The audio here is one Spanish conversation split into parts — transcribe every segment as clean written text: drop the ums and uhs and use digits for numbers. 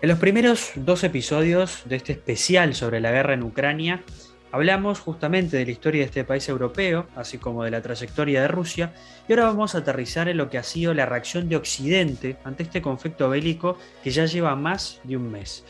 En los primeros dos episodios de este especial sobre la guerra en Ucrania, hablamos justamente de la historia de este país europeo, así como de la trayectoria de Rusia, y ahora vamos a aterrizar en lo que ha sido la reacción de Occidente ante este conflicto bélico que ya lleva más de un mes.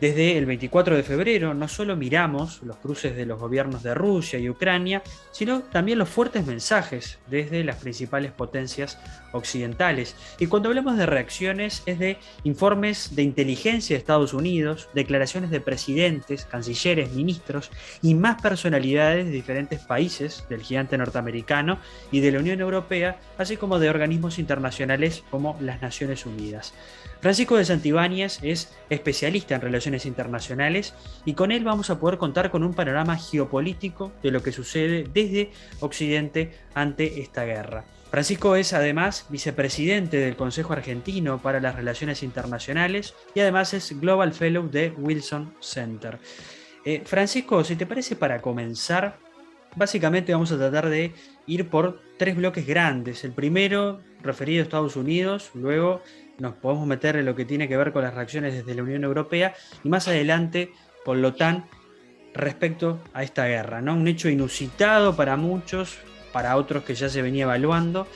Desde el 24 de febrero no solo miramos los cruces de los gobiernos de Rusia y Ucrania, sino también los fuertes mensajes desde las principales potencias occidentales. Y cuando hablamos de reacciones es de informes de inteligencia de Estados Unidos, declaraciones de presidentes, cancilleres, ministros y más personalidades de diferentes países del gigante norteamericano y de la Unión Europea, así como de organismos internacionales como las Naciones Unidas. Francisco de Santibáñez es especialista en relaciones internacionales y con él vamos a poder contar con un panorama geopolítico de lo que sucede desde Occidente ante esta guerra. Francisco es además vicepresidente del Consejo Argentino para las Relaciones Internacionales y además es Global Fellow de Wilson Center. Francisco, si te parece, para comenzar, básicamente vamos a tratar de ir por tres bloques grandes. El primero referido a Estados Unidos, luego nos podemos meter en lo que tiene que ver con las reacciones desde la Unión Europea y más adelante con la OTAN respecto a esta guerra, ¿no? Un hecho inusitado para muchos, para otros que ya se venía evaluando,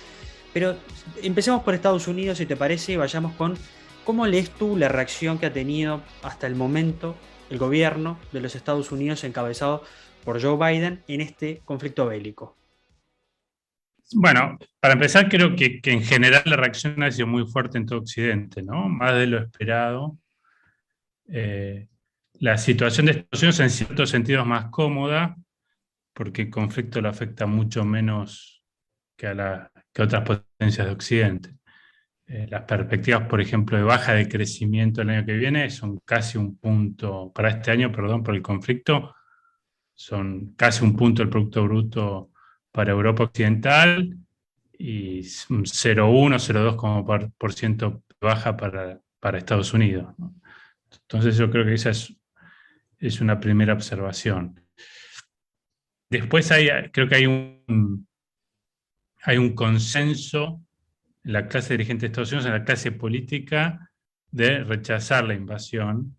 pero empecemos por Estados Unidos, si te parece, y vayamos con cómo lees tú la reacción que ha tenido hasta el momento el gobierno de los Estados Unidos encabezado por Joe Biden en este conflicto bélico. Bueno, para empezar, creo que en general la reacción ha sido muy fuerte en todo Occidente, ¿no? Más de lo esperado. Eh, la situación de Estados Unidos en ciertos sentidos es más cómoda, porque el conflicto lo afecta mucho menos que otras potencias de Occidente. Las perspectivas, por ejemplo, de baja de crecimiento el año que viene son casi un punto, para este año, perdón, por el conflicto, son casi un punto del Producto Bruto para Europa Occidental y un 0,1, 0,2 como por ciento baja para Estados Unidos, ¿no? Entonces yo creo que esa es una primera observación. Después creo que hay un consenso en la clase dirigente de Estados Unidos, en la clase política, de rechazar la invasión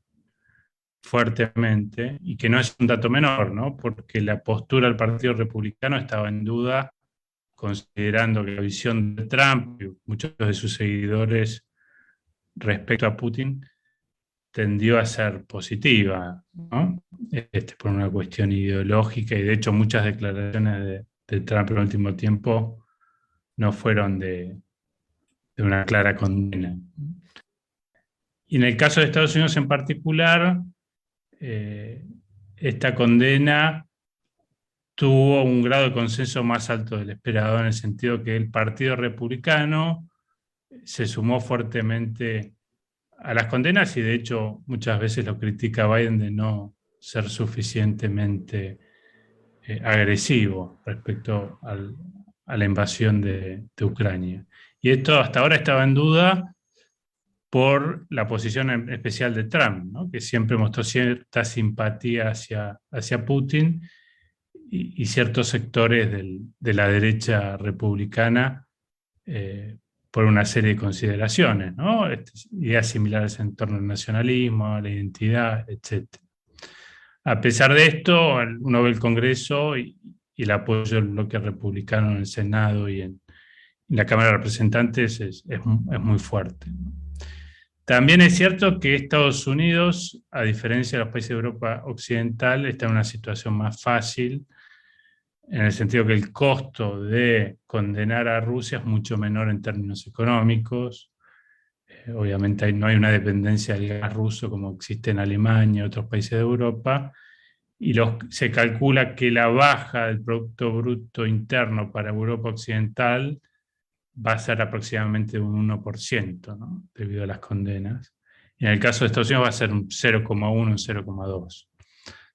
fuertemente, y que no es un dato menor, ¿no? Porque la postura del Partido Republicano estaba en duda, considerando que la visión de Trump y muchos de sus seguidores respecto a Putin tendió a ser positiva, ¿no? Por una cuestión ideológica, y de hecho muchas declaraciones de Trump en el último tiempo no fueron de una clara condena. Y en el caso de Estados Unidos en particular, eh, esta condena tuvo un grado de consenso más alto del esperado, en el sentido que el Partido Republicano se sumó fuertemente a las condenas, y de hecho muchas veces lo critica Biden de no ser suficientemente agresivo respecto a la invasión de Ucrania. Y esto hasta ahora estaba en duda por la posición especial de Trump, ¿no? Que siempre mostró cierta simpatía hacia Putin, y ciertos sectores de la derecha republicana, eh, por una serie de consideraciones, ¿no? Ideas similares en torno al nacionalismo, a la identidad, etc. A pesar de esto, uno ve el Congreso y el apoyo del bloque republicano en el Senado y en la Cámara de Representantes es muy fuerte, ¿no? También es cierto que Estados Unidos, a diferencia de los países de Europa Occidental, está en una situación más fácil, en el sentido que el costo de condenar a Rusia es mucho menor en términos económicos. Obviamente no hay una dependencia del gas ruso como existe en Alemania y otros países de Europa, y se calcula que la baja del Producto Bruto Interno para Europa Occidental va a ser aproximadamente un 1%, ¿no? Debido a las condenas. Y en el caso de Estados Unidos va a ser un 0,1, un 0,2.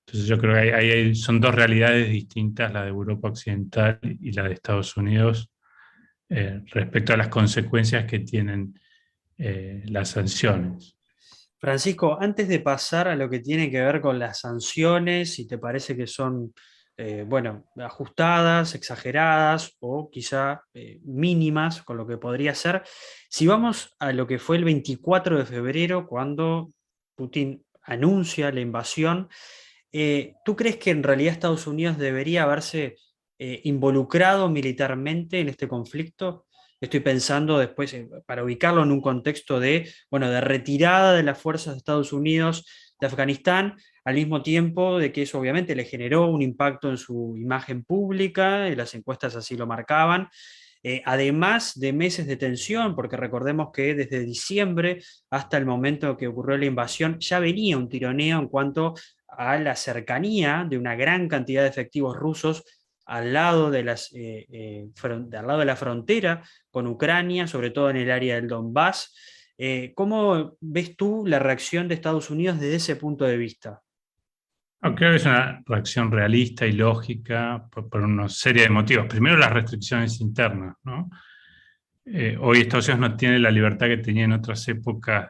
Entonces yo creo que son dos realidades distintas, la de Europa Occidental y la de Estados Unidos, respecto a las consecuencias que tienen las sanciones. Francisco, antes de pasar a lo que tiene que ver con las sanciones, si te parece que son, bueno, ajustadas, exageradas o quizá mínimas con lo que podría ser, si vamos a lo que fue el 24 de febrero, cuando Putin anuncia la invasión. ¿Tú crees que en realidad Estados Unidos debería haberse involucrado militarmente en este conflicto? Estoy pensando después, para ubicarlo en un contexto de, bueno, de retirada de las fuerzas de Estados Unidos de Afganistán, al mismo tiempo de que eso obviamente le generó un impacto en su imagen pública, y las encuestas así lo marcaban, además de meses de tensión, porque recordemos que desde diciembre hasta el momento que ocurrió la invasión ya venía un tironeo en cuanto a la cercanía de una gran cantidad de efectivos rusos al lado de, al lado de la frontera con Ucrania, sobre todo en el área del Donbass. ¿Cómo ves tú la reacción de Estados Unidos desde ese punto de vista? No, creo que es una reacción realista y lógica por una serie de motivos. Primero, las restricciones internas, ¿no? Hoy Estados Unidos no tiene la libertad que tenía en otras épocas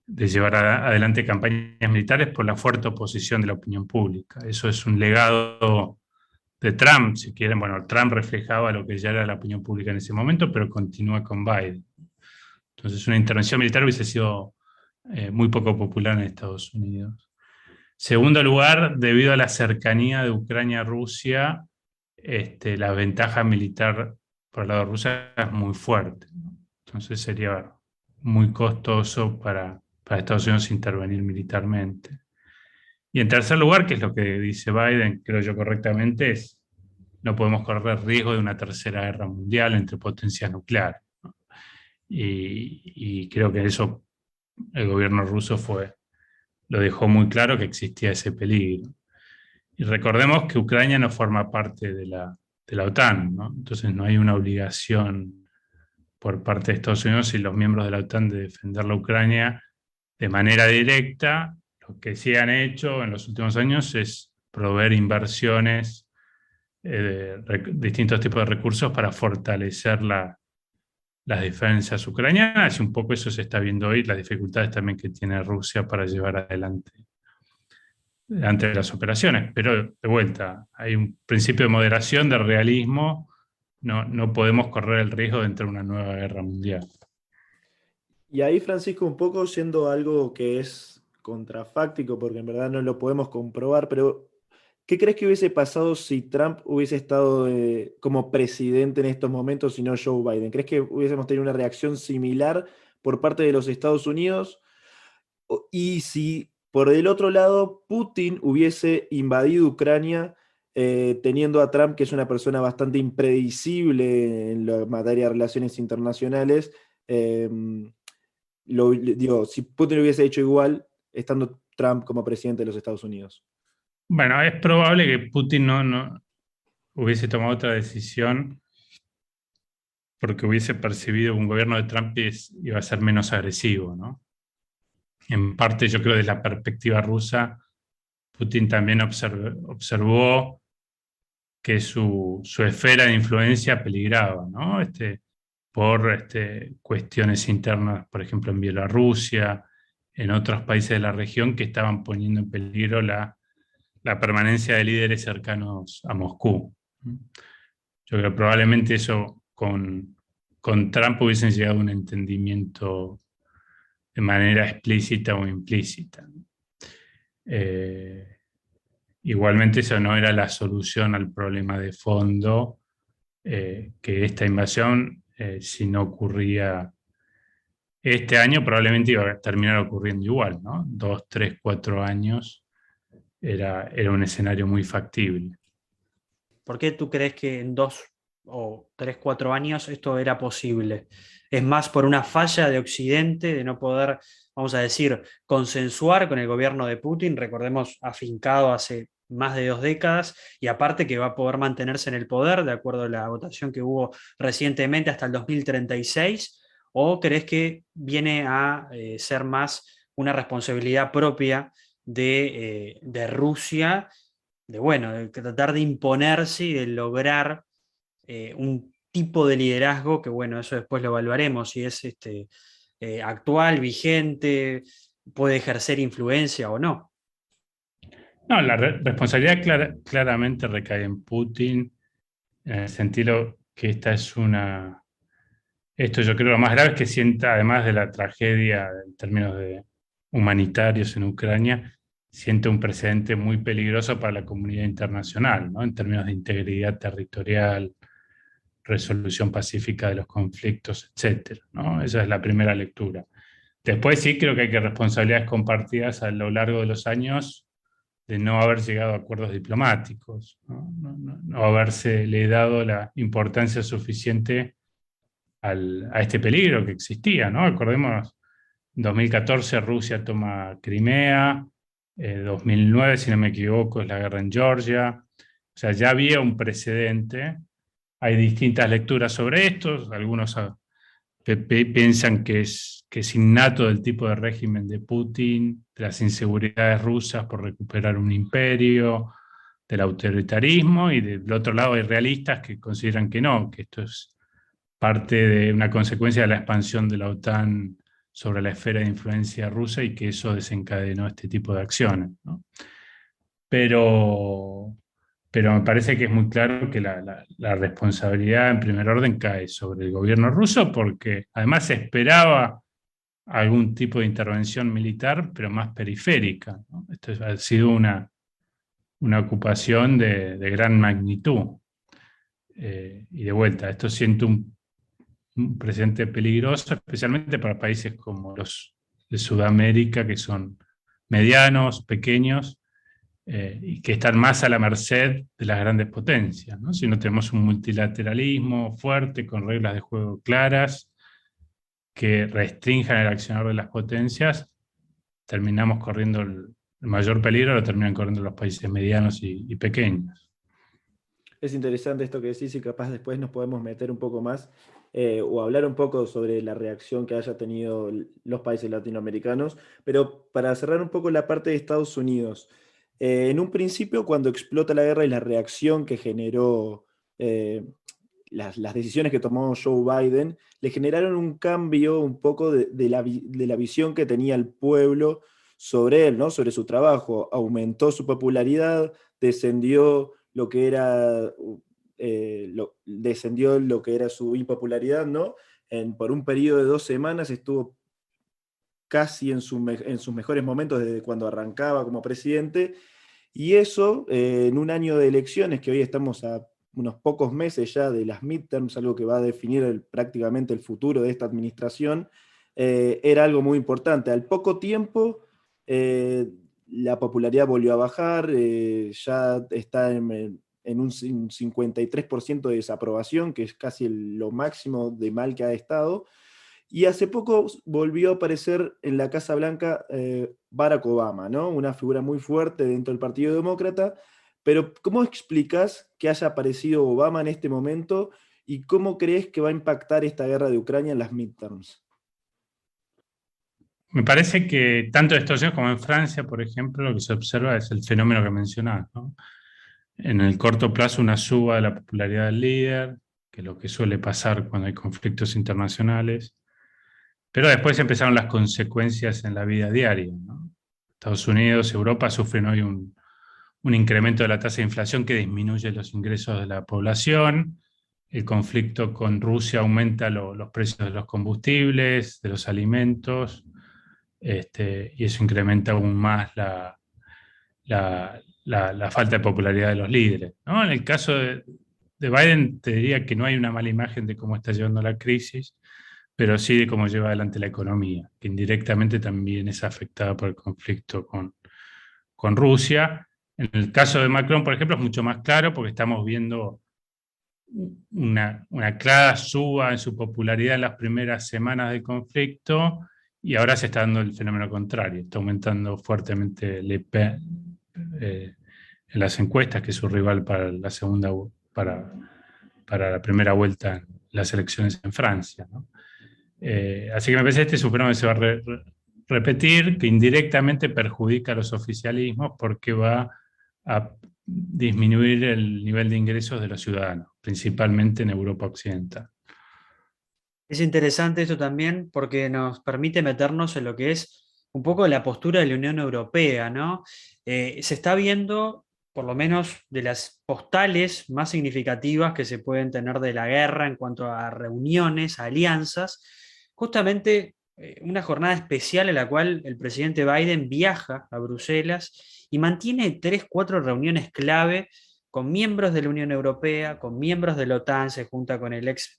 de llevar adelante campañas militares por la fuerte oposición de la opinión pública. Eso es un legado de Trump, si quieren. Bueno, Trump reflejaba lo que ya era la opinión pública en ese momento, pero continúa con Biden. Entonces, una intervención militar hubiese sido muy poco popular en Estados Unidos. Segundo lugar, debido a la cercanía de Ucrania a Rusia, la ventaja militar por el lado de Rusia es muy fuerte, ¿no? Entonces sería muy costoso para Estados Unidos intervenir militarmente. Y en tercer lugar, que es lo que dice Biden, creo yo correctamente, es no podemos correr riesgo de una tercera guerra mundial entre potencias nucleares, ¿no? Y creo que eso el gobierno ruso lo dejó muy claro que existía ese peligro. Y recordemos que Ucrania no forma parte de la OTAN, ¿no? Entonces no hay una obligación por parte de Estados Unidos y los miembros de la OTAN de defender la Ucrania de manera directa. Lo que sí han hecho en los últimos años es proveer inversiones de distintos tipos de recursos para fortalecer las defensas ucranianas, y un poco eso se está viendo hoy, las dificultades también que tiene Rusia para llevar adelante ante las operaciones. Pero de vuelta, hay un principio de moderación, de realismo. No podemos correr el riesgo de entrar en una nueva guerra mundial. Y ahí, Francisco, un poco siendo algo que es contrafáctico, porque en verdad no lo podemos comprobar, pero ¿qué crees que hubiese pasado si Trump hubiese estado como presidente en estos momentos y no Joe Biden? ¿Crees que hubiésemos tenido una reacción similar por parte de los Estados Unidos? Y si por el otro lado Putin hubiese invadido Ucrania, teniendo a Trump, que es una persona bastante impredecible en la materia de relaciones internacionales, eh, digo, si Putin lo hubiese hecho igual, estando Trump como presidente de los Estados Unidos. Bueno, es probable que Putin no hubiese tomado otra decisión porque hubiese percibido que un gobierno de Trump iba a ser menos agresivo, ¿no? En parte, yo creo, desde la perspectiva rusa, Putin también observó que su esfera de influencia peligraba, ¿no? Por cuestiones internas, por ejemplo, en Bielorrusia, en otros países de la región que estaban poniendo en peligro la permanencia de líderes cercanos a Moscú. Yo creo que probablemente eso con Trump hubiesen llegado a un entendimiento de manera explícita o implícita. Igualmente eso no era la solución al problema de fondo, que esta invasión, si no ocurría este año, probablemente iba a terminar ocurriendo igual, ¿no? 2, 3, 4 años era un escenario muy factible. ¿Por qué tú crees que en 2 o 3, 4 años esto era posible? ¿Es más por una falla de Occidente de no poder, vamos a decir, consensuar con el gobierno de Putin? Recordemos, afincado hace más de 2 décadas, y aparte que va a poder mantenerse en el poder, de acuerdo a la votación que hubo recientemente, hasta el 2036. ¿O crees que viene a ser más una responsabilidad propia de Rusia, de, bueno, de tratar de imponerse y de lograr un tipo de liderazgo que, bueno, eso después lo evaluaremos, si es actual, vigente, puede ejercer influencia o no? No, la responsabilidad claramente recae en Putin, en el sentido que esta es esto yo creo lo más grave es que sienta, además de la tragedia en términos humanitarios en Ucrania, siente un precedente muy peligroso para la comunidad internacional, ¿no? En términos de integridad territorial, resolución pacífica de los conflictos, etcétera, ¿no? Esa es la primera lectura. Después sí creo que hay que responsabilidades compartidas a lo largo de los años de no haber llegado a acuerdos diplomáticos, no haberse le dado la importancia suficiente a este peligro que existía, ¿no? Acordemos, en 2014 Rusia toma Crimea, 2009, si no me equivoco, es la guerra en Georgia. O sea, ya había un precedente. Hay distintas lecturas sobre esto. Algunos piensan que es innato del tipo de régimen de Putin, de las inseguridades rusas por recuperar un imperio, del autoritarismo, y del otro lado hay realistas que consideran que no, que esto es parte de una consecuencia de la expansión de la OTAN sobre la esfera de influencia rusa y que eso desencadenó este tipo de acciones, ¿no? Pero, pero me parece que es muy claro que la responsabilidad en primer orden cae sobre el gobierno ruso, porque además se esperaba algún tipo de intervención militar, pero más periférica, ¿no? Esto ha sido una ocupación de gran magnitud. Y de vuelta, esto siento un presente peligroso, especialmente para países como los de Sudamérica, que son medianos, pequeños, y que están más a la merced de las grandes potencias, ¿no? Si no tenemos un multilateralismo fuerte, con reglas de juego claras, que restrinjan el accionar de las potencias, terminamos corriendo el mayor peligro, lo terminan corriendo los países medianos y pequeños. Es interesante esto que decís y capaz después nos podemos meter un poco más o hablar un poco sobre la reacción que haya tenido los países latinoamericanos, pero para cerrar un poco la parte de Estados Unidos, en un principio cuando explota la guerra y la reacción que generó las decisiones que tomó Joe Biden, le generaron un cambio un poco de la visión que tenía el pueblo sobre él, ¿no? Sobre su trabajo. Aumentó su popularidad, descendió lo que era, descendió lo que era su impopularidad, ¿no? Por un periodo de 2 semanas estuvo casi en sus mejores momentos desde cuando arrancaba como presidente, y eso en un año de elecciones, que hoy estamos a unos pocos meses ya de las midterms, algo que va a definir prácticamente el futuro de esta administración, era algo muy importante. Al poco tiempo, la popularidad volvió a bajar, ya está en un 53% de desaprobación, que es casi lo máximo de mal que ha estado. Y hace poco volvió a aparecer en la Casa Blanca Barack Obama, ¿no? Una figura muy fuerte dentro del Partido Demócrata. Pero ¿cómo explicas que haya aparecido Obama en este momento y cómo crees que va a impactar esta guerra de Ucrania en las midterms? Me parece que tanto en Estados Unidos como en Francia, por ejemplo, lo que se observa es el fenómeno que mencionás, ¿no? En el corto plazo, una suba de la popularidad del líder, que es lo que suele pasar cuando hay conflictos internacionales, pero después empezaron las consecuencias en la vida diaria, ¿no? Estados Unidos, Europa sufren hoy un incremento de la tasa de inflación que disminuye los ingresos de la población. El conflicto con Rusia aumenta los precios de los combustibles, de los alimentos, y eso incrementa aún más la falta de popularidad de los líderes, ¿no? En el caso de Biden, te diría que no hay una mala imagen de cómo está llevando la crisis, pero sí de cómo lleva adelante la economía, que indirectamente también es afectada por el conflicto con Rusia. En el caso de Macron, por ejemplo, es mucho más claro porque estamos viendo una clara suba en su popularidad en las primeras semanas del conflicto, y ahora se está dando el fenómeno contrario. Está aumentando fuertemente Le Pen en las encuestas, que es su rival para la primera vuelta en las elecciones en Francia, ¿no? Así que me parece que este es un fenómeno que se va a repetir, que indirectamente perjudica a los oficialismos porque va a disminuir el nivel de ingresos de los ciudadanos, principalmente en Europa Occidental. Es interesante esto también porque nos permite meternos en lo que es un poco la postura de la Unión Europea, ¿no? Se está viendo por lo menos de las postales más significativas que se pueden tener de la guerra en cuanto a reuniones, a alianzas, justamente una jornada especial en la cual el presidente Biden viaja a Bruselas y mantiene 3, 4 reuniones clave con miembros de la Unión Europea, con miembros de la OTAN, se junta con el ex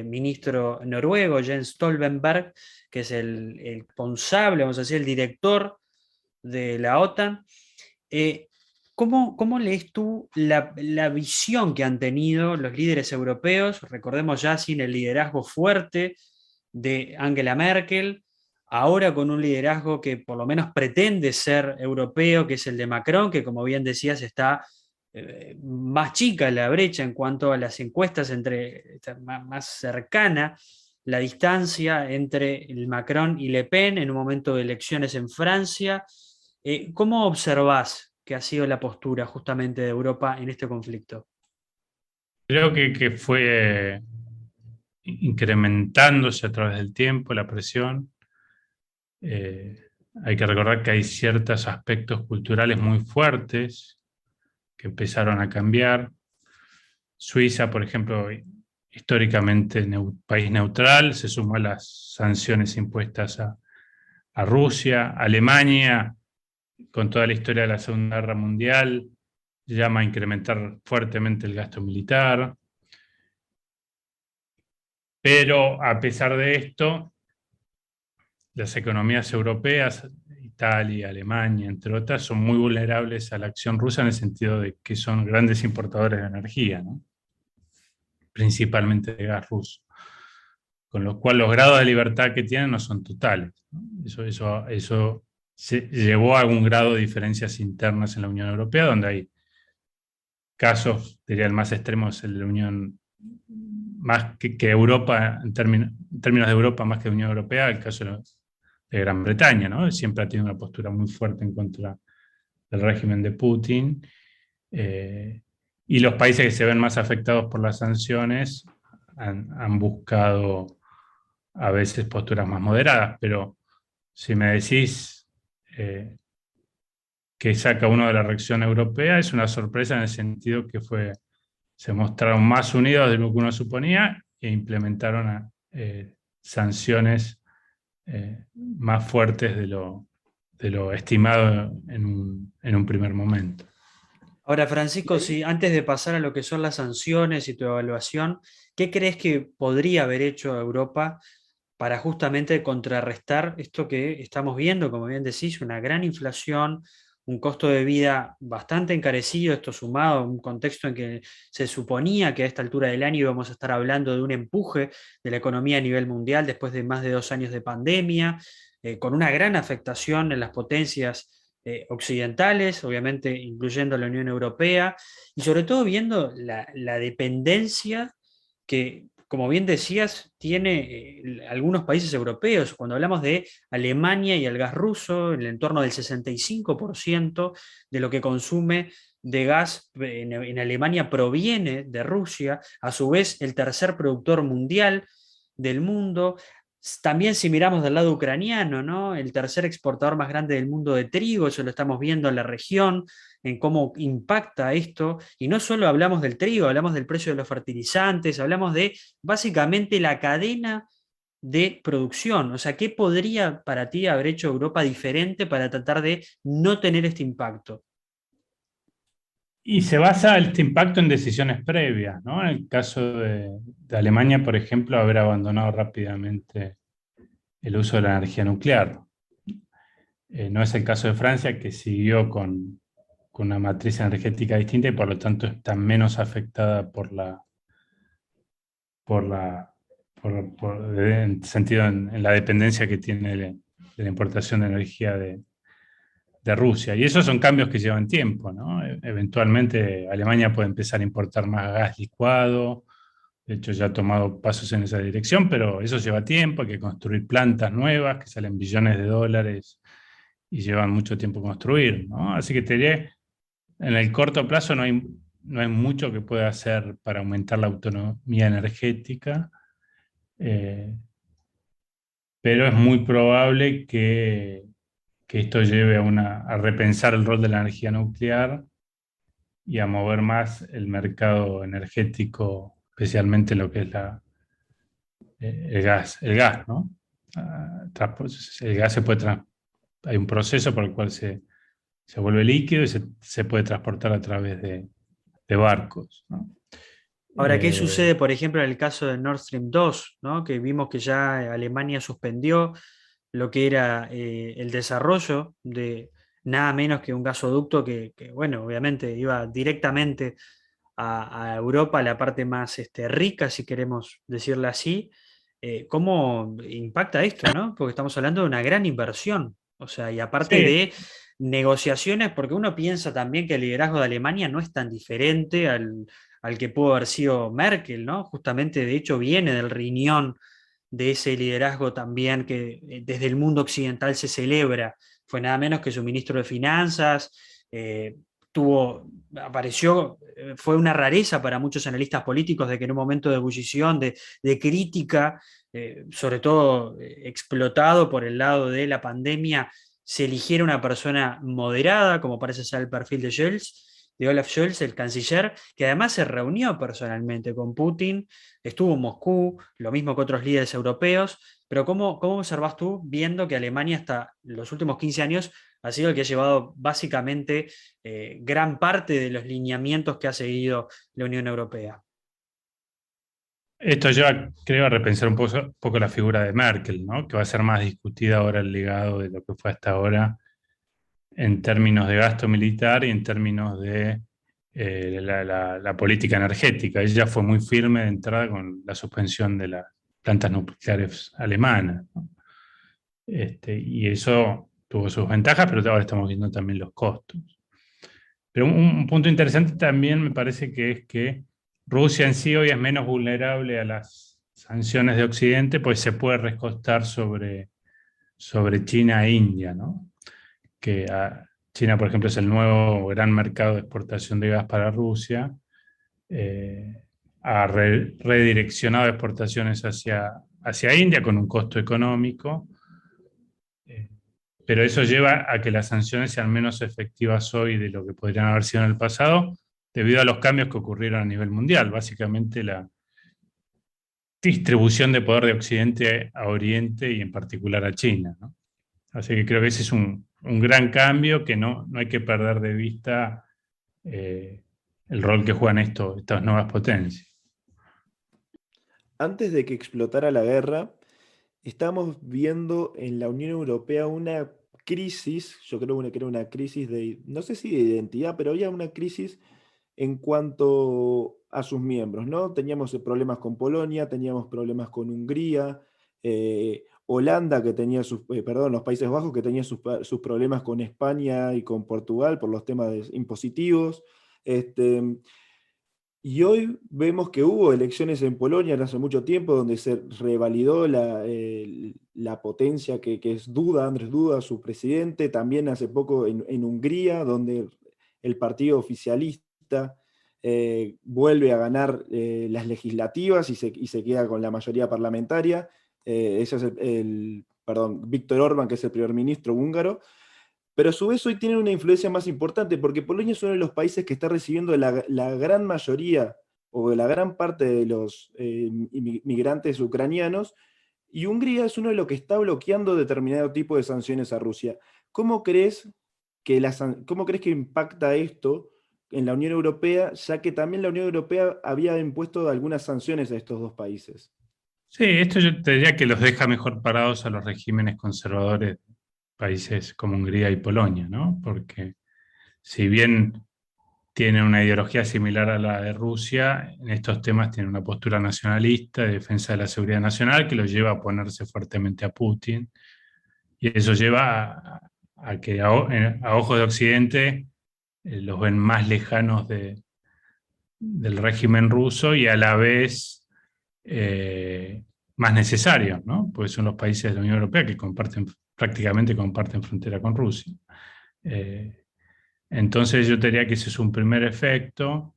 ministro noruego, Jens Stoltenberg, que es el responsable, vamos a decir, el director de la OTAN. Eh, ¿Cómo lees tú la visión que han tenido los líderes europeos? Recordemos ya sin el liderazgo fuerte de Angela Merkel, ahora con un liderazgo que por lo menos pretende ser europeo, que es el de Macron, que como bien decías está más chica la brecha en cuanto a las encuestas, está más cercana la distancia entre el Macron y Le Pen en un momento de elecciones en Francia. ¿Cómo observás que ha sido la postura justamente de Europa en este conflicto? Creo que fue incrementándose a través del tiempo la presión. Eh, Hay que recordar que hay ciertos aspectos culturales muy fuertes que empezaron a cambiar. Suiza, por ejemplo, históricamente país neutral, se sumó a las sanciones impuestas a Rusia. Alemania, con toda la historia de la Segunda Guerra Mundial, llama a incrementar fuertemente el gasto militar. Pero a pesar de esto, las economías europeas, Italia, Alemania, entre otras, son muy vulnerables a la acción rusa en el sentido de que son grandes importadores de energía, ¿no? Principalmente de gas ruso. Con lo cual los grados de libertad que tienen no son totales, ¿no? Eso se llevó a algún grado de diferencias internas en la Unión Europea, donde hay casos, diría el más extremo es el de la Unión, más que Europa, en términos de Europa más que de Unión Europea, el caso de Gran Bretaña, ¿no? Siempre ha tenido una postura muy fuerte en contra del régimen de Putin. Y los países que se ven más afectados por las sanciones han buscado a veces posturas más moderadas, pero si me decís que saca uno de la reacción europea, es una sorpresa en el sentido que se mostraron más unidos de lo que uno suponía e implementaron sanciones más fuertes de lo estimado en un primer momento. Ahora, Francisco, si antes de pasar a lo que son las sanciones y tu evaluación, ¿qué crees que podría haber hecho Europa para justamente contrarrestar esto que estamos viendo, como bien decís, una gran inflación, un costo de vida bastante encarecido, esto sumado a un contexto en que se suponía que a esta altura del año íbamos a estar hablando de un empuje de la economía a nivel mundial después de más de 2 años de pandemia, con una gran afectación en las potencias occidentales, obviamente incluyendo la Unión Europea, y sobre todo viendo la dependencia que, como bien decías, tiene algunos países europeos. Cuando hablamos de Alemania y el gas ruso, en el entorno del 65% de lo que consume de gas en Alemania proviene de Rusia, a su vez el tercer productor mundial del mundo. También si miramos del lado ucraniano, ¿no? El tercer exportador más grande del mundo de trigo, eso lo estamos viendo en la región, en cómo impacta esto. Y no solo hablamos del trigo, hablamos del precio de los fertilizantes, hablamos de básicamente la cadena de producción. O sea, ¿qué podría para ti haber hecho Europa diferente para tratar de no tener este impacto? Y se basa este impacto en decisiones previas, ¿no? En el caso de Alemania, por ejemplo, haber abandonado rápidamente el uso de la energía nuclear. No es el caso de Francia, que siguió con una matriz energética distinta y por lo tanto está menos afectada en sentido en la dependencia que tiene de la importación de energía de Rusia. Y esos son cambios que llevan tiempo, ¿no? Eventualmente Alemania puede empezar a importar más gas licuado, de hecho ya ha tomado pasos en esa dirección, pero eso lleva tiempo, hay que construir plantas nuevas que salen billones de dólares y llevan mucho tiempo construir, ¿no? Así que te diré, en el corto plazo no hay mucho que pueda hacer para aumentar la autonomía energética, pero es muy probable que esto lleve a repensar el rol de la energía nuclear y a mover más el mercado energético, especialmente en lo que es el gas, ¿no? El gas hay un proceso por el cual se vuelve líquido y se puede transportar a través de barcos, ¿no? Ahora, ¿qué Eh, sucede, por ejemplo, en el caso de Nord Stream 2, ¿no? Que vimos que ya Alemania suspendió lo que era el desarrollo de nada menos que un gasoducto que, bueno, obviamente iba directamente a Europa, la parte más rica, si queremos decirlo así. ¿Cómo impacta esto, no? Porque estamos hablando de una gran inversión, o sea, y aparte sí, de negociaciones, porque uno piensa también que el liderazgo de Alemania no es tan diferente al que pudo haber sido Merkel, ¿no? Justamente, de hecho, viene del riñón de ese liderazgo también que desde el mundo occidental se celebra. Fue nada menos que su ministro de Finanzas, apareció, fue una rareza para muchos analistas políticos de que en un momento de ebullición, de crítica, sobre todo explotado por el lado de la pandemia, se eligiera una persona moderada, como parece ser el perfil de Olaf Scholz, el canciller, que además se reunió personalmente con Putin, estuvo en Moscú, lo mismo que otros líderes europeos, pero ¿cómo observas tú viendo que Alemania hasta los últimos 15 años ha sido el que ha llevado básicamente gran parte de los lineamientos que ha seguido la Unión Europea? esto lleva, creo, a repensar un poco la figura de Merkel, ¿no? Que va a ser más discutida ahora el legado de lo que fue hasta ahora en términos de gasto militar y en términos de la política energética. Ella fue muy firme de entrada con la suspensión de las plantas nucleares alemanas, ¿no? Y eso tuvo sus ventajas, pero ahora estamos viendo también los costos. Pero un punto interesante también me parece que es que Rusia en sí hoy es menos vulnerable a las sanciones de Occidente, pues se puede recostar sobre China e India, ¿no? Que China, por ejemplo, es el nuevo gran mercado de exportación de gas para Rusia. Ha redireccionado exportaciones hacia India con un costo económico, eh, pero eso lleva a que las sanciones sean menos efectivas hoy de lo que podrían haber sido en el pasado, debido a los cambios que ocurrieron a nivel mundial. Básicamente la distribución de poder de Occidente a Oriente y en particular a China, ¿no? Así que creo que ese es un gran cambio que no hay que perder de vista eh, el rol que juegan estas nuevas potencias. Antes de que explotara la guerra, estamos viendo en la Unión Europea una crisis, yo creo que era una crisis de, no sé si de identidad, pero había una crisis en cuanto a sus miembros, ¿no? Teníamos problemas con Polonia, teníamos problemas con Hungría, Holanda que tenía perdón, los Países Bajos que tenían sus problemas con España y con Portugal por los temas impositivos. Este, y hoy vemos que hubo elecciones en Polonia no hace mucho tiempo donde se revalidó la potencia que es Duda, Andrzej Duda, su presidente. También hace poco en Hungría, donde el partido oficialista vuelve a ganar las legislativas y se queda con la mayoría parlamentaria. Ese es perdón, Víctor Orbán, que es el primer ministro húngaro. Pero a su vez hoy tienen una influencia más importante porque Polonia es uno de los países que está recibiendo la gran mayoría o la gran parte de los migrantes ucranianos, y Hungría es uno de los que está bloqueando determinado tipo de sanciones a Rusia. ¿Cómo crees cómo crees que impacta esto en la Unión Europea, ya que también la Unión Europea había impuesto algunas sanciones a estos dos países? Sí, esto yo te diría que los deja mejor parados a los regímenes conservadores, países como Hungría y Polonia, ¿no? Porque si bien tienen una ideología similar a la de Rusia, en estos temas tienen una postura nacionalista de defensa de la seguridad nacional que los lleva a ponerse fuertemente a Putin. Y eso lleva a que a ojos de Occidente los ven más lejanos del régimen ruso y a la vez eh, más necesarios, ¿no? Porque son los países de la Unión Europea que prácticamente comparten frontera con Rusia. Eh, entonces yo diría que ese es un primer efecto.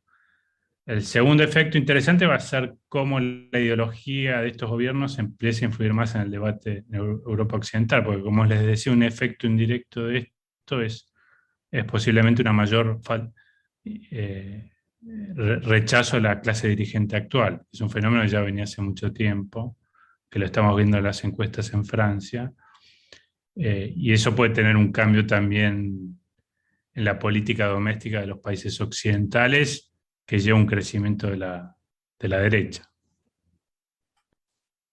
El segundo efecto interesante va a ser cómo la ideología de estos gobiernos empieza a influir más en el debate en Europa Occidental, porque como les decía, un efecto indirecto de esto es posiblemente una mayor rechazo a la clase dirigente actual. Es un fenómeno que ya venía hace mucho tiempo, que lo estamos viendo en las encuestas en Francia, y eso puede tener un cambio también en la política doméstica de los países occidentales, que lleva un crecimiento de la derecha.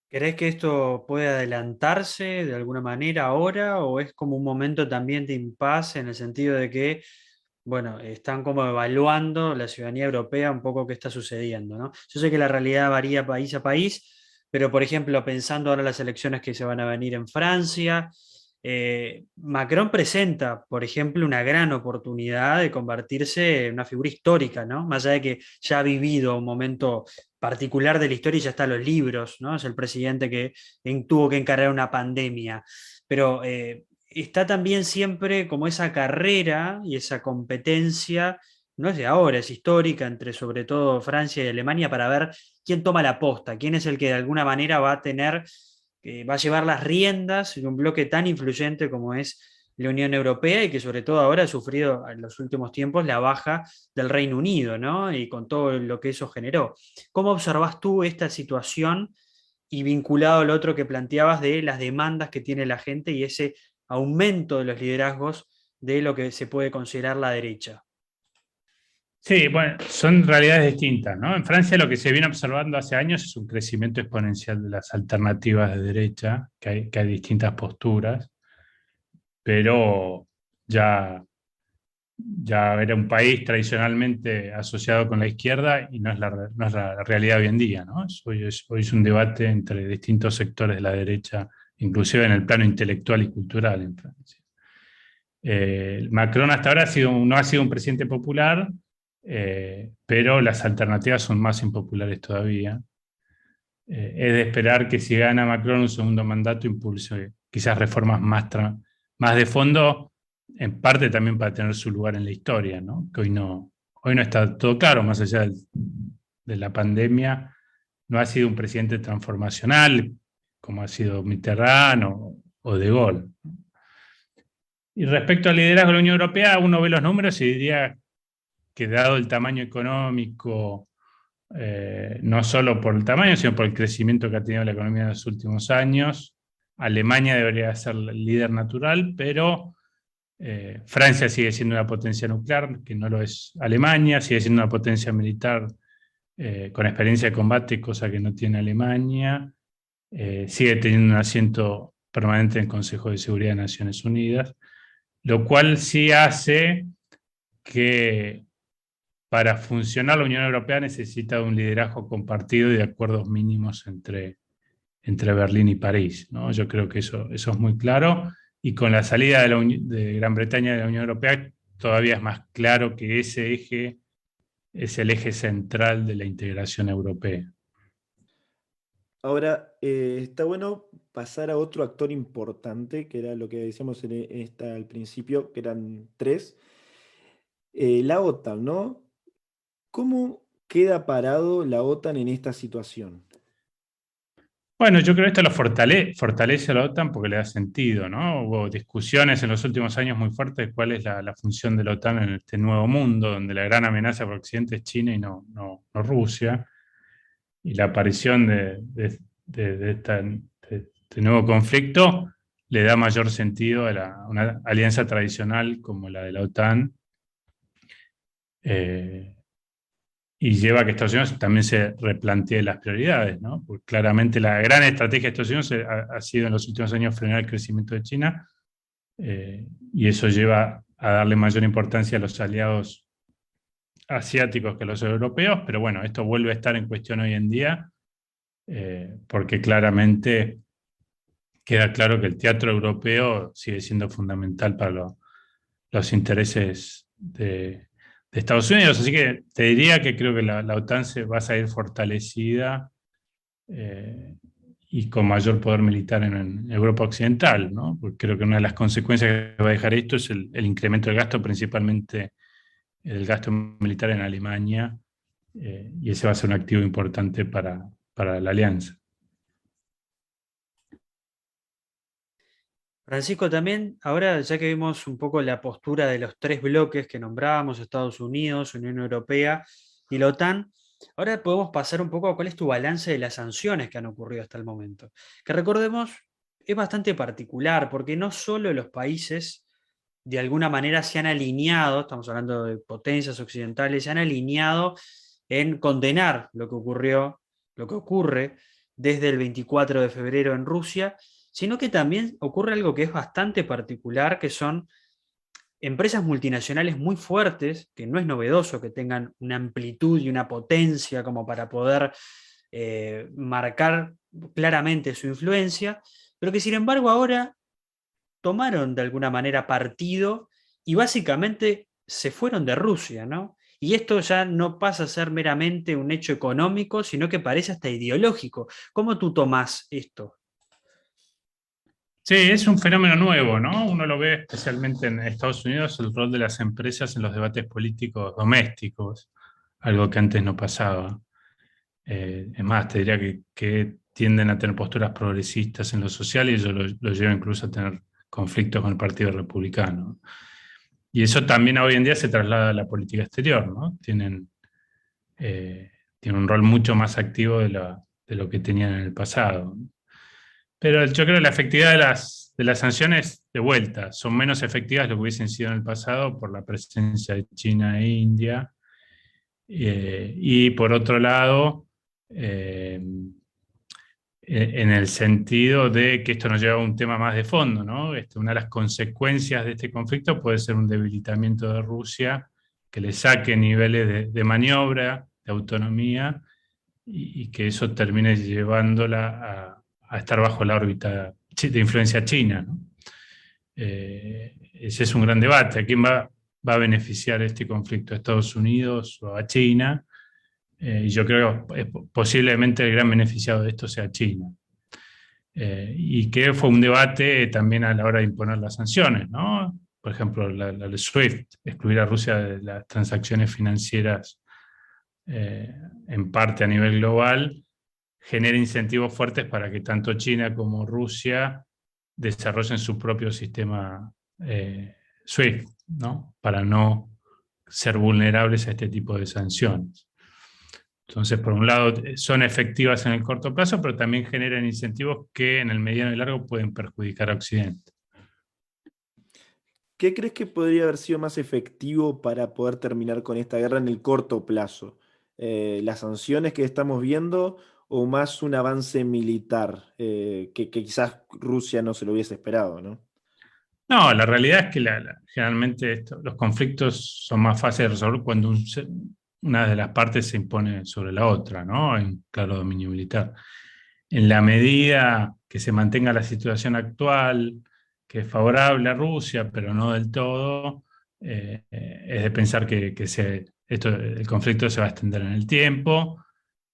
¿Crees que esto puede adelantarse de alguna manera ahora o es como un momento también de impasse en el sentido de que, bueno, están como evaluando la ciudadanía europea un poco qué está sucediendo, ¿no? Yo sé que la realidad varía país a país, pero por ejemplo, pensando ahora en las elecciones que se van a venir en Francia, Macron presenta, por ejemplo, una gran oportunidad de convertirse en una figura histórica, ¿no? Más allá de que ya ha vivido un momento particular de la historia y ya está en los libros, ¿no? Es el presidente que tuvo que encarar una pandemia, pero está también siempre como esa carrera y esa competencia, no es de ahora, es histórica entre sobre todo Francia y Alemania para ver quién toma la posta, quién es el que de alguna manera va a tener, va a llevar las riendas de un bloque tan influyente como es la Unión Europea y que sobre todo ahora ha sufrido en los últimos tiempos la baja del Reino Unido, ¿no? Y con todo lo que eso generó. ¿Cómo observas tú esta situación y vinculado al otro que planteabas de las demandas que tiene la gente y ese aumento de los liderazgos de lo que se puede considerar la derecha? Sí, bueno, son realidades distintas, ¿no? En Francia lo que se viene observando hace años es un crecimiento exponencial de las alternativas de derecha, que hay distintas posturas, pero ya, ya era un país tradicionalmente asociado con la izquierda y no es la realidad hoy en día, ¿no? Hoy es un debate entre distintos sectores de la derecha, inclusive en el plano intelectual y cultural en Francia. Macron hasta ahora no ha sido un presidente popular, pero las alternativas son más impopulares todavía. Es de esperar que si gana Macron un segundo mandato impulse quizás reformas más de fondo, en parte también para tener su lugar en la historia, ¿no? Que hoy no está todo claro, más allá de la pandemia, no ha sido un presidente transformacional como ha sido Mitterrand o De Gaulle. Y respecto al liderazgo de la Unión Europea, uno ve los números y diría que dado el tamaño económico, no solo por el tamaño, sino por el crecimiento que ha tenido la economía en los últimos años, Alemania debería ser el líder natural, pero Francia sigue siendo una potencia nuclear, que no lo es Alemania, sigue siendo una potencia militar con experiencia de combate, cosa que no tiene Alemania, sigue teniendo un asiento permanente en el Consejo de Seguridad de Naciones Unidas, lo cual sí hace que para funcionar la Unión Europea necesita un liderazgo compartido y de acuerdos mínimos entre Berlín y París, ¿no? Yo creo que eso es muy claro, y con la salida de Gran Bretaña de la Unión Europea todavía es más claro que ese eje es el eje central de la integración europea. Ahora, está bueno pasar a otro actor importante, que era lo que decíamos al principio, que eran tres. La OTAN, ¿no? ¿Cómo queda parado la OTAN en esta situación? Bueno, yo creo que esto lo fortalece a la OTAN porque le da sentido, ¿no? Hubo discusiones en los últimos años muy fuertes de cuál es la función de la OTAN en este nuevo mundo, donde la gran amenaza por Occidente es China y no Rusia. Y la aparición de este nuevo conflicto le da mayor sentido a una alianza tradicional como la de la OTAN, y lleva a que Estados Unidos también se replantee las prioridades, ¿no? Porque claramente la gran estrategia de Estados Unidos ha sido en los últimos años frenar el crecimiento de China, y eso lleva a darle mayor importancia a los aliados asiáticos que a los europeos, pero bueno, esto vuelve a estar en cuestión hoy en día, porque claramente queda claro que el teatro europeo sigue siendo fundamental para los intereses de Estados Unidos. Así que te diría que creo que la OTAN se va a salir fortalecida, y con mayor poder militar en Europa Occidental, ¿no? Porque creo que una de las consecuencias que va a dejar esto es el incremento del gasto, principalmente el gasto militar en Alemania, y ese va a ser un activo importante para la alianza. Francisco, también, ahora ya que vimos un poco la postura de los tres bloques que nombrábamos, Estados Unidos, Unión Europea y la OTAN, ahora podemos pasar un poco a cuál es tu balance de las sanciones que han ocurrido hasta el momento. Que recordemos, es bastante particular, porque no solo los países de alguna manera se han alineado, estamos hablando de potencias occidentales, se han alineado en condenar lo que ocurrió, lo que ocurre desde el 24 de febrero en Rusia, sino que también ocurre algo que es bastante particular, que son empresas multinacionales muy fuertes, que no es novedoso que tengan una amplitud y una potencia como para poder marcar claramente su influencia, pero que sin embargo ahora tomaron de alguna manera partido y básicamente se fueron de Rusia, ¿no? Y esto ya no pasa a ser meramente un hecho económico, sino que parece hasta ideológico. ¿Cómo tú tomás esto? Sí, es un fenómeno nuevo, ¿no? Uno lo ve especialmente en Estados Unidos, el rol de las empresas en los debates políticos domésticos, algo que antes no pasaba. Es más, te diría que tienden a tener posturas progresistas en lo social y eso lo lleva incluso a tener conflictos con el Partido Republicano. Y eso también hoy en día se traslada a la política exterior, ¿no? Tienen un rol mucho más activo de lo que tenían en el pasado. Pero yo creo que la efectividad de las sanciones, de vuelta, son menos efectivas de lo que hubiesen sido en el pasado por la presencia de China e India. Y por otro lado, en el sentido de que esto nos lleva a un tema más de fondo, ¿no? Una de las consecuencias de este conflicto puede ser un debilitamiento de Rusia, que le saque niveles de maniobra, de autonomía, y que eso termine llevándola a estar bajo la órbita de influencia china, ¿no? Ese es un gran debate. ¿A quién va a beneficiar este conflicto? ¿A Estados Unidos o a China? Y yo creo que posiblemente el gran beneficiado de esto sea China. Y que fue un debate también a la hora de imponer las sanciones, ¿no? Por ejemplo, la de SWIFT, excluir a Rusia de las transacciones financieras en parte a nivel global, genera incentivos fuertes para que tanto China como Rusia desarrollen su propio sistema SWIFT, ¿no? Para no ser vulnerables a este tipo de sanciones. Entonces, por un lado, son efectivas en el corto plazo, pero también generan incentivos que en el mediano y largo pueden perjudicar a Occidente. ¿Qué crees que podría haber sido más efectivo para poder terminar con esta guerra en el corto plazo? ¿Las sanciones que estamos viendo o más un avance militar que quizás Rusia no se lo hubiese esperado, ¿no? No, la realidad es que generalmente los conflictos son más fáciles de resolver cuando una de las partes se impone sobre la otra, ¿no? En claro dominio militar. En la medida que se mantenga la situación actual, que es favorable a Rusia, pero no del todo, es de pensar que el conflicto se va a extender en el tiempo,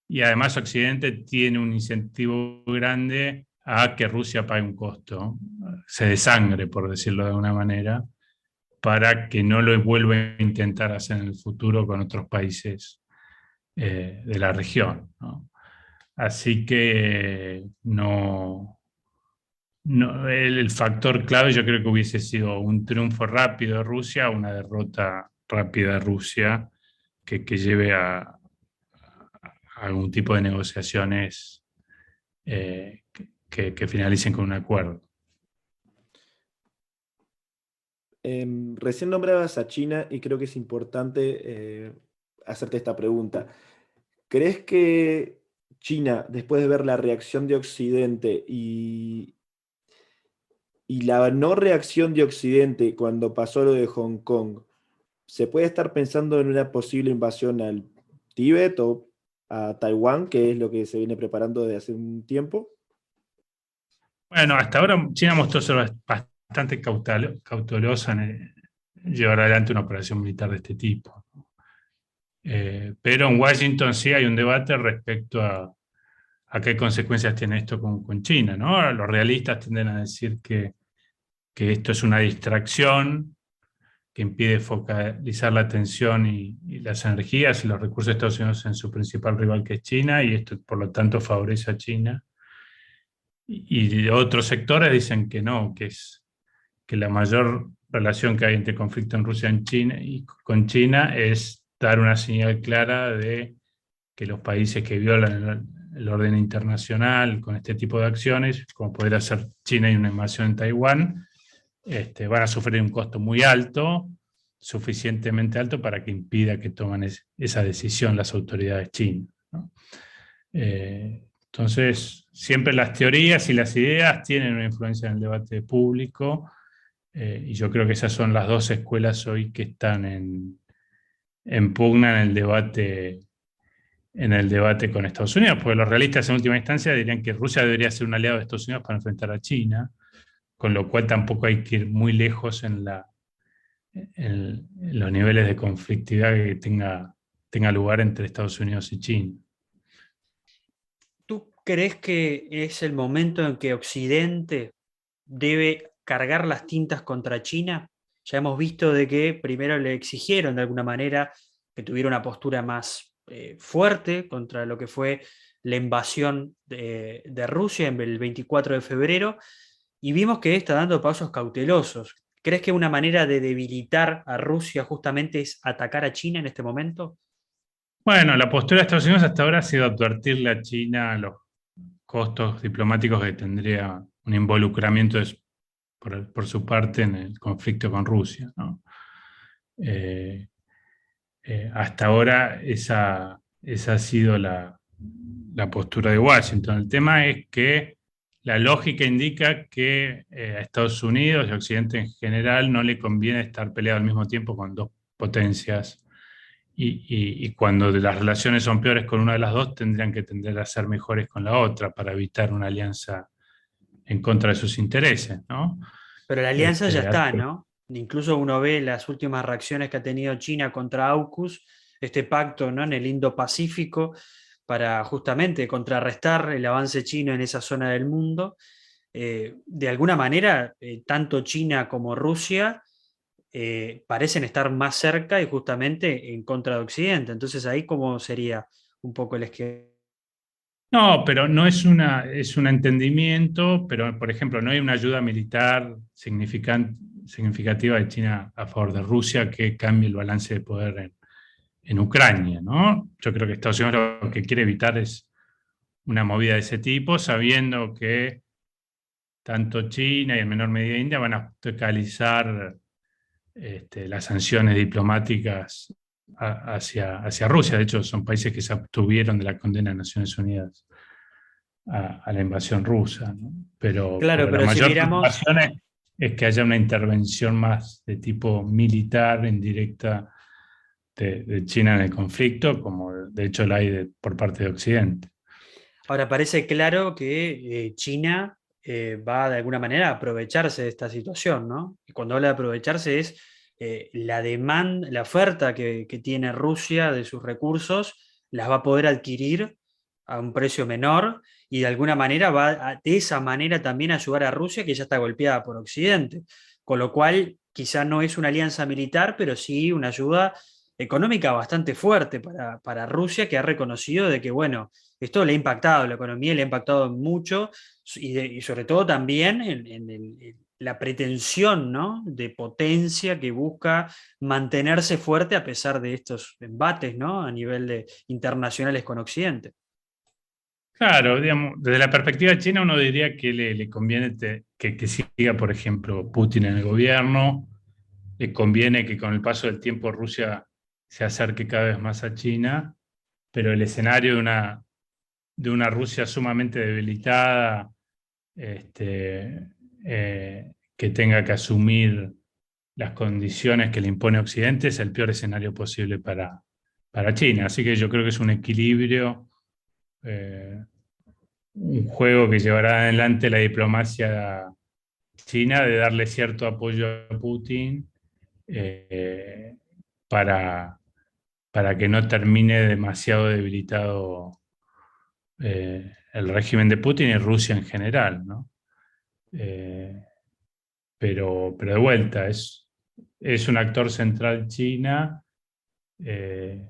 y además Occidente tiene un incentivo grande a que Rusia pague un costo, se desangre, por decirlo de alguna manera, para que no lo vuelva a intentar hacer en el futuro con otros países de la región, ¿no? Así que el factor clave yo creo que hubiese sido un triunfo rápido de Rusia, una derrota rápida de Rusia que lleve a algún tipo de negociaciones que finalicen con un acuerdo. Recién nombrabas a China y creo que es importante hacerte esta pregunta. ¿Crees que China, después de ver la reacción de Occidente y la no reacción de Occidente cuando pasó lo de Hong Kong, se puede estar pensando en una posible invasión al Tíbet o a Taiwán, que es lo que se viene preparando desde hace un tiempo? Bueno, hasta ahora China mostró ser bastante cautelosa en llevar adelante una operación militar de este tipo. Pero en Washington sí hay un debate respecto a qué consecuencias tiene esto con China, ¿no? Los realistas tienden a decir que esto es una distracción que impide focalizar la atención y las energías y los recursos de Estados Unidos en su principal rival, que es China, y esto por lo tanto favorece a China. Y otros sectores dicen que no, que es que la mayor relación que hay entre conflicto en Rusia en China y con China es dar una señal clara de que los países que violan el orden internacional con este tipo de acciones, como podría ser China y una invasión en Taiwán, van a sufrir un costo muy alto, suficientemente alto para que impida que tomen esa decisión las autoridades chinas, ¿no? Entonces, siempre las teorías y las ideas tienen una influencia en el debate público, y yo creo que esas son las dos escuelas hoy que están en pugna en el debate con Estados Unidos, porque los realistas en última instancia dirían que Rusia debería ser un aliado de Estados Unidos para enfrentar a China, con lo cual tampoco hay que ir muy lejos en los niveles de conflictividad que tenga lugar entre Estados Unidos y China. ¿Tú crees que es el momento en que Occidente debe cargar las tintas contra China? Ya hemos visto de que primero le exigieron de alguna manera que tuviera una postura más fuerte contra lo que fue la invasión de Rusia en el 24 de febrero, y vimos que está dando pasos cautelosos. ¿Crees que una manera de debilitar a Rusia justamente es atacar a China en este momento? Bueno, la postura de Estados Unidos hasta ahora ha sido advertirle a China los costos diplomáticos que tendría un involucramiento por su parte en el conflicto con Rusia, ¿no? Hasta ahora esa ha sido la postura de Washington. El tema es que la lógica indica que a Estados Unidos y a Occidente en general no le conviene estar peleado al mismo tiempo con dos potencias, y cuando las relaciones son peores con una de las dos, tendrían que tender a ser mejores con la otra para evitar una alianza en contra de sus intereses, ¿no? Pero la alianza ya está, ¿no? Incluso uno ve las últimas reacciones que ha tenido China contra AUKUS, este pacto, ¿no?, en el Indo-Pacífico, para justamente contrarrestar el avance chino en esa zona del mundo. De alguna manera, tanto China como Rusia parecen estar más cerca y justamente en contra de Occidente. Entonces, ahí cómo sería un poco el esquema. No, pero no es un entendimiento, pero por ejemplo, no hay una ayuda militar significativa de China a favor de Rusia que cambie el balance de poder en Ucrania, ¿no? Yo creo que Estados Unidos lo que quiere evitar es una movida de ese tipo, sabiendo que tanto China y en menor medida India van a focalizar las sanciones diplomáticas hacia Rusia. De hecho, son países que se abstuvieron de la condena de Naciones Unidas a la invasión rusa, ¿no? Claro, La pero si mayor miramos, preocupación es que haya una intervención más de tipo militar, indirecta, de China en el conflicto, como de hecho la hay por parte de Occidente. ahora parece claro que China va de alguna manera a aprovecharse de esta situación, ¿no? Y cuando habla de aprovecharse es la demanda, la oferta que tiene Rusia de sus recursos, las va a poder adquirir a un precio menor, y de alguna manera va de esa manera también a ayudar a Rusia, que ya está golpeada por Occidente. Con lo cual, quizá no es una alianza militar, pero sí una ayuda económica bastante fuerte para Rusia, que ha reconocido de que, bueno, esto le ha impactado, la economía le ha impactado mucho, y sobre todo también en la pretensión, ¿no?, de potencia que busca mantenerse fuerte a pesar de estos embates, ¿no?, a nivel internacionales con Occidente. Claro, digamos, desde la perspectiva china uno diría que le conviene que siga, por ejemplo, Putin en el gobierno, le conviene que con el paso del tiempo Rusia se acerque cada vez más a China, pero el escenario de una Rusia sumamente debilitada, que tenga que asumir las condiciones que le impone Occidente, es el peor escenario posible para China. Así que yo creo que es un equilibrio, un juego que llevará adelante la diplomacia china, de darle cierto apoyo a Putin, eh, para, para que no termine demasiado debilitado el régimen de Putin y Rusia en general, ¿no? Eh, pero de vuelta, es un actor central China, eh,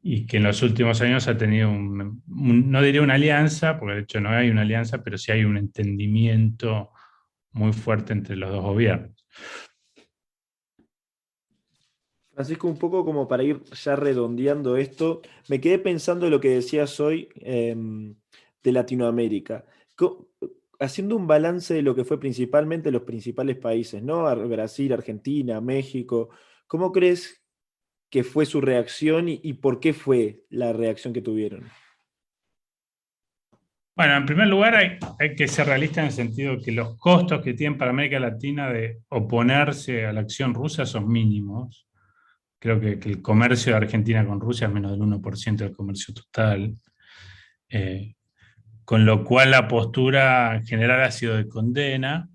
y que en los últimos años ha tenido no diría una alianza, porque de hecho no hay una alianza, pero sí hay un entendimiento muy fuerte entre los dos gobiernos. Francisco, un poco como para ir ya redondeando esto, me quedé pensando en lo que decías hoy de Latinoamérica. Haciendo un balance de lo que fue principalmente los principales países, ¿no? Brasil, Argentina, México, ¿cómo crees que fue su reacción y por qué fue la reacción que tuvieron? Bueno, en primer lugar hay que ser realista en el sentido que los costos que tienen para América Latina de oponerse a la acción rusa son mínimos. Creo que el comercio de Argentina con Rusia es menos del 1% del comercio total. Con lo cual la postura en general ha sido de condena.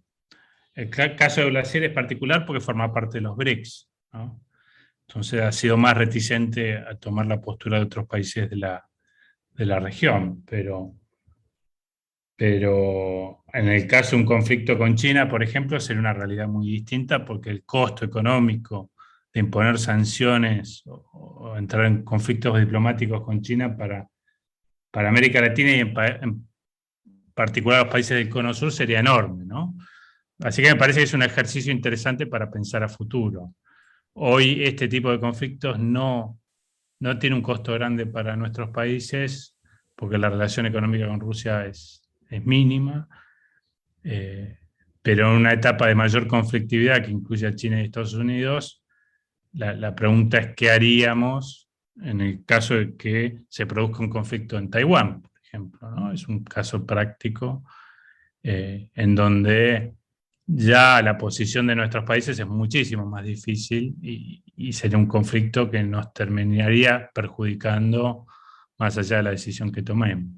El caso de Brasil es particular porque forma parte de los BRICS, ¿no? Entonces ha sido más reticente a tomar la postura de otros países de la región. Pero en el caso de un conflicto con China, por ejemplo, sería una realidad muy distinta porque el costo económico de imponer sanciones o entrar en conflictos diplomáticos con China para América Latina y en particular los países del Cono Sur sería enorme, ¿no? Así que me parece que es un ejercicio interesante para pensar a futuro. Hoy este tipo de conflictos no tiene un costo grande para nuestros países porque la relación económica con Rusia es mínima, pero en una etapa de mayor conflictividad que incluye a China y Estados Unidos, la pregunta es qué haríamos en el caso de que se produzca un conflicto en Taiwán, por ejemplo, ¿no? Es un caso práctico en donde ya la posición de nuestros países es muchísimo más difícil y sería un conflicto que nos terminaría perjudicando más allá de la decisión que tomemos.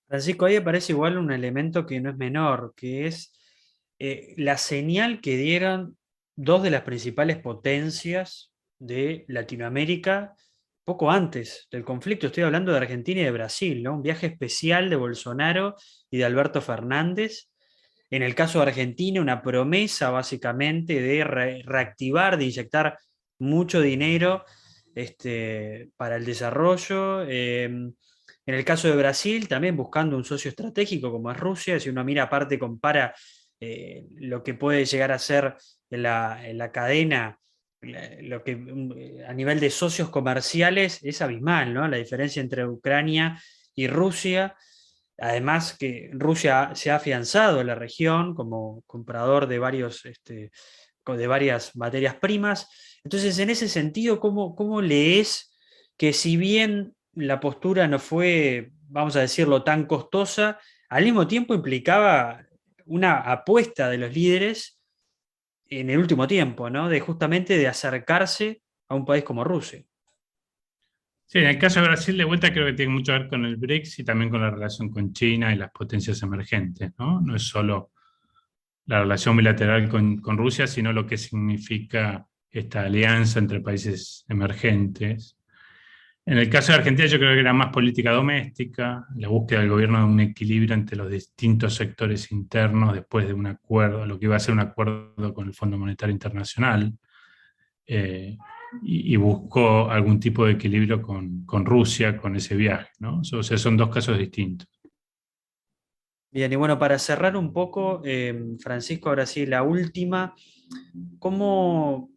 Francisco, ahí aparece igual un elemento que no es menor, que es la señal que dieron dos de las principales potencias de Latinoamérica poco antes del conflicto. Estoy hablando de Argentina y de Brasil, ¿no? Un viaje especial de Bolsonaro y de Alberto Fernández. En el caso de Argentina, una promesa básicamente de reactivar, de inyectar mucho dinero para el desarrollo. En el caso de Brasil, también buscando un socio estratégico como es Rusia, si uno mira aparte, compara lo que puede llegar a ser en la cadena, lo que a nivel de socios comerciales es abismal, ¿no? La diferencia entre Ucrania y Rusia. Además que Rusia se ha afianzado en la región como comprador de de varias materias primas. Entonces, en ese sentido, ¿cómo lees que si bien la postura no fue, vamos a decirlo, tan costosa, al mismo tiempo implicaba una apuesta de los líderes en el último tiempo, ¿no? De justamente de acercarse a un país como Rusia? Sí, en el caso de Brasil, de vuelta, creo que tiene mucho que ver con el BRICS y también con la relación con China y las potencias emergentes, ¿no? No es solo la relación bilateral con Rusia, sino lo que significa esta alianza entre países emergentes. En el caso de Argentina, yo creo que era más política doméstica, la búsqueda del gobierno de un equilibrio entre los distintos sectores internos después de un acuerdo, lo que iba a ser un acuerdo con el Fondo Monetario Internacional. Y buscó algún tipo de equilibrio con Rusia, con ese viaje, ¿no? O sea, son dos casos distintos. Bien, y bueno, para cerrar un poco, Francisco, ahora sí, la última, ¿cómo,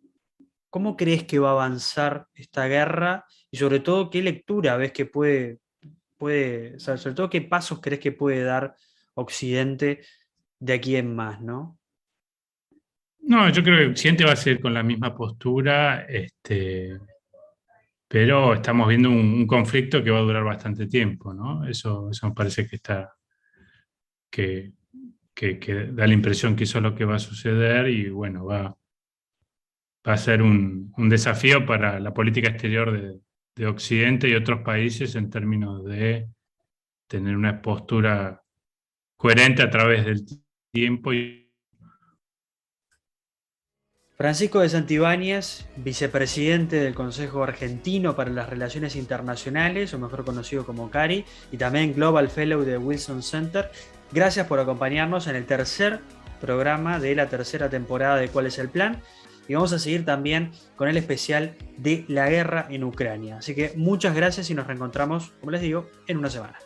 ¿cómo crees que va a avanzar esta guerra? Y sobre todo, ¿qué lectura ves que o sea, sobre todo, qué pasos crees que puede dar Occidente de aquí en más, ¿no? No, yo creo que Occidente va a seguir con la misma postura, pero estamos viendo un conflicto que va a durar bastante tiempo, ¿no? Eso me parece que, que da la impresión que eso es lo que va a suceder y bueno, va a ser un desafío para la política exterior de Occidente y otros países en términos de tener una postura coherente a través del tiempo. Francisco de Santibáñez, vicepresidente del Consejo Argentino para las Relaciones Internacionales, o mejor conocido como CARI, y también Global Fellow de Wilson Center. Gracias por acompañarnos en el tercer programa de la tercera temporada de ¿Cuál es el plan? Y vamos a seguir también con el especial de la guerra en Ucrania. Así que muchas gracias y nos reencontramos, como les digo, en una semana.